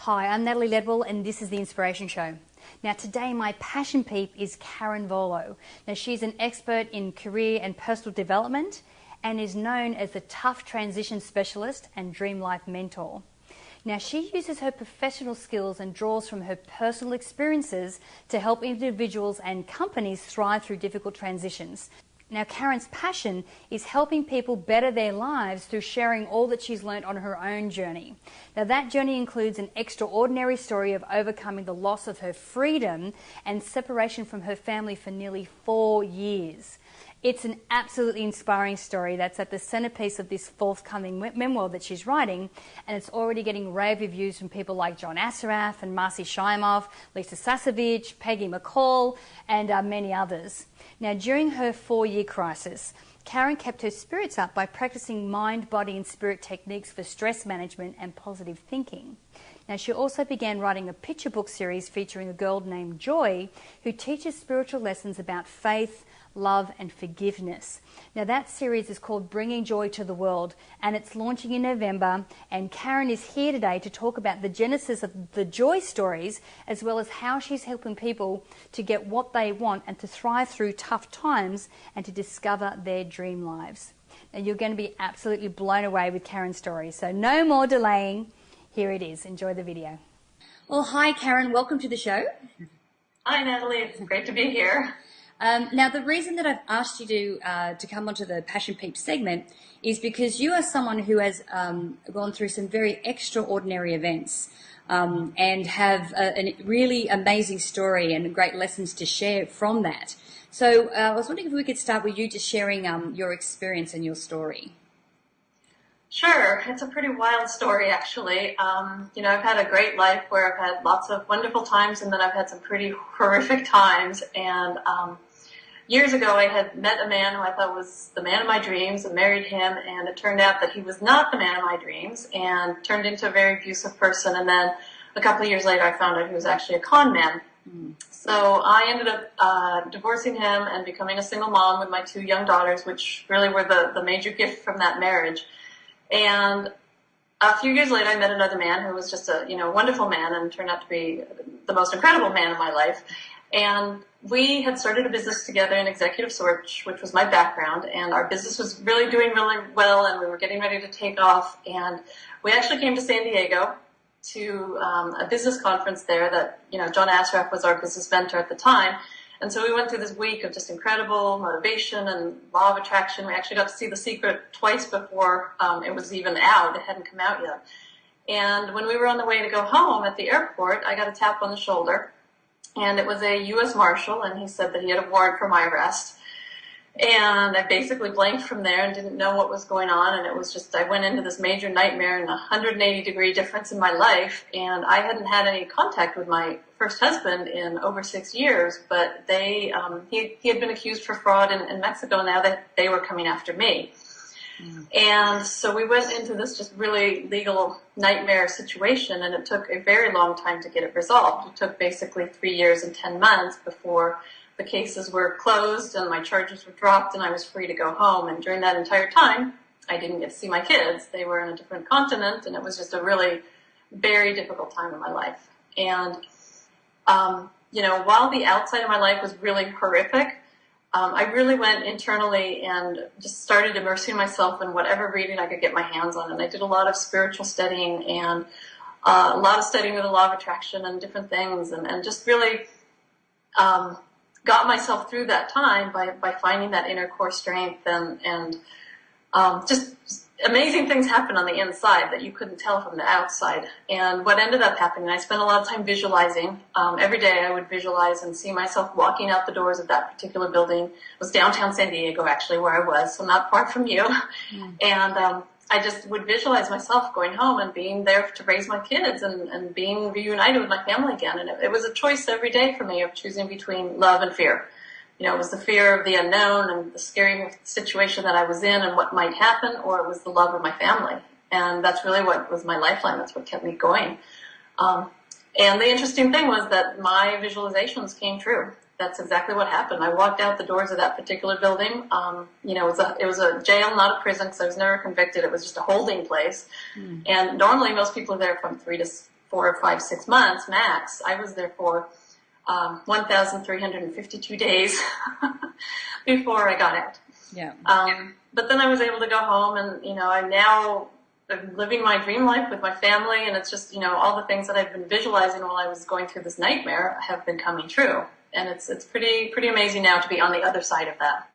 Hi, I'm Natalie Ledwell and this is The Inspiration Show. Now today my passion peep is Karin Volo. Now she's an expert in career and personal development and is known as the tough transition specialist and dream life mentor. Now she uses her professional skills and draws from her personal experiences to help individuals and companies thrive through difficult transitions. Now Karin's passion is helping people better their lives through sharing all that she's learned on her own journey. Now that journey includes an extraordinary story of overcoming the loss of her freedom and separation from her family for nearly 4 years. It's an absolutely inspiring story that's at the centerpiece of this forthcoming memoir that she's writing, and it's already getting rave reviews from people like John Assaraf and Marcy Shimoff, Lisa Sasevich, Peggy McCall, and many others. Now, during her 4-year crisis, Karin kept her spirits up by practicing mind, body and spirit techniques for stress management and positive thinking. Now, she also began writing a picture book series featuring a girl named Joy who teaches spiritual lessons about faith, love and forgiveness. Now that series is called Bringing Joy to the World and it's launching in November, and Karin is here today to talk about the genesis of the joy stories as well as how she's helping people to get what they want and to thrive through tough times and to discover their dream lives. Now you're going to be absolutely blown away with Karin's story, so no more delaying. Here it is. Enjoy the video. Well, hi Karin, welcome to the show. Hi Natalie, it's great to be here. Now, the reason that I've asked you to come onto the Passion Peeps segment is because you are someone who has gone through some very extraordinary events and have a really amazing story and great lessons to share from that. So I was wondering if we could start with you just sharing your experience and your story. Sure, it's a pretty wild story actually. I've had a great life where I've had lots of wonderful times and then I've had some pretty horrific times. And years ago I had met a man who I thought was the man of my dreams and married him, and it turned out that he was not the man of my dreams and turned into a very abusive person. And then a couple of years later I found out he was actually a con man. So I ended up divorcing him and becoming a single mom with my 2 young daughters, which really were the major gift from that marriage. And a few years later, I met another man who was just a wonderful man and turned out to be the most incredible man in my life. And we had started a business together in executive search, which was my background. And our business was really doing really well, and we were getting ready to take off. And we actually came to San Diego to a business conference there that John Assaraf was our business mentor at the time. And so we went through this week of just incredible motivation and law of attraction. We actually got to see The Secret twice before it was even out. It hadn't come out yet. And when we were on the way to go home at the airport, I got a tap on the shoulder. And it was a U.S. Marshal, and he said that he had a warrant for my arrest. And I basically blanked from there and didn't know what was going on. And it was just, I went into this major nightmare and a 180-degree difference in my life. And I hadn't had any contact with my first husband in over 6 years, but he had been accused for fraud in Mexico. Now that they were coming after me. And so we went into this just really legal nightmare situation, and it took a very long time to get it resolved. It took basically 3 years and 10 months before the cases were closed and my charges were dropped and I was free to go home. And during that entire time, I didn't get to see my kids. They were in a different continent, and it was just a really very difficult time in my life. And, while the outside of my life was really horrific, I really went internally and just started immersing myself in whatever reading I could get my hands on. And I did a lot of spiritual studying and a lot of studying with the law of attraction and different things, and just really got myself through that time by finding that inner core strength, and just amazing things happen on the inside that you couldn't tell from the outside. And what ended up happening, I spent a lot of time visualizing. Every day I would visualize and see myself walking out the doors of that particular building. It was downtown San Diego, actually, where I was, so not far from you. And I just would visualize myself going home and being there to raise my kids and being reunited with my family again. And it was a choice every day for me of choosing between love and fear. It was the fear of the unknown and the scary situation that I was in and what might happen, or it was the love of my family. And that's really what was my lifeline. That's what kept me going. And the interesting thing was that my visualizations came true. That's exactly what happened. I walked out the doors of that particular building. It was a jail, not a prison, because I was never convicted. It was just a holding place. And normally most people are there from 3 to 4, 5, 6 months max. I was there for 1,352 days before I got out. Yeah. But then I was able to go home, and I'm living my dream life with my family, and it's just all the things that I've been visualizing while I was going through this nightmare have been coming true, and it's pretty amazing now to be on the other side of that.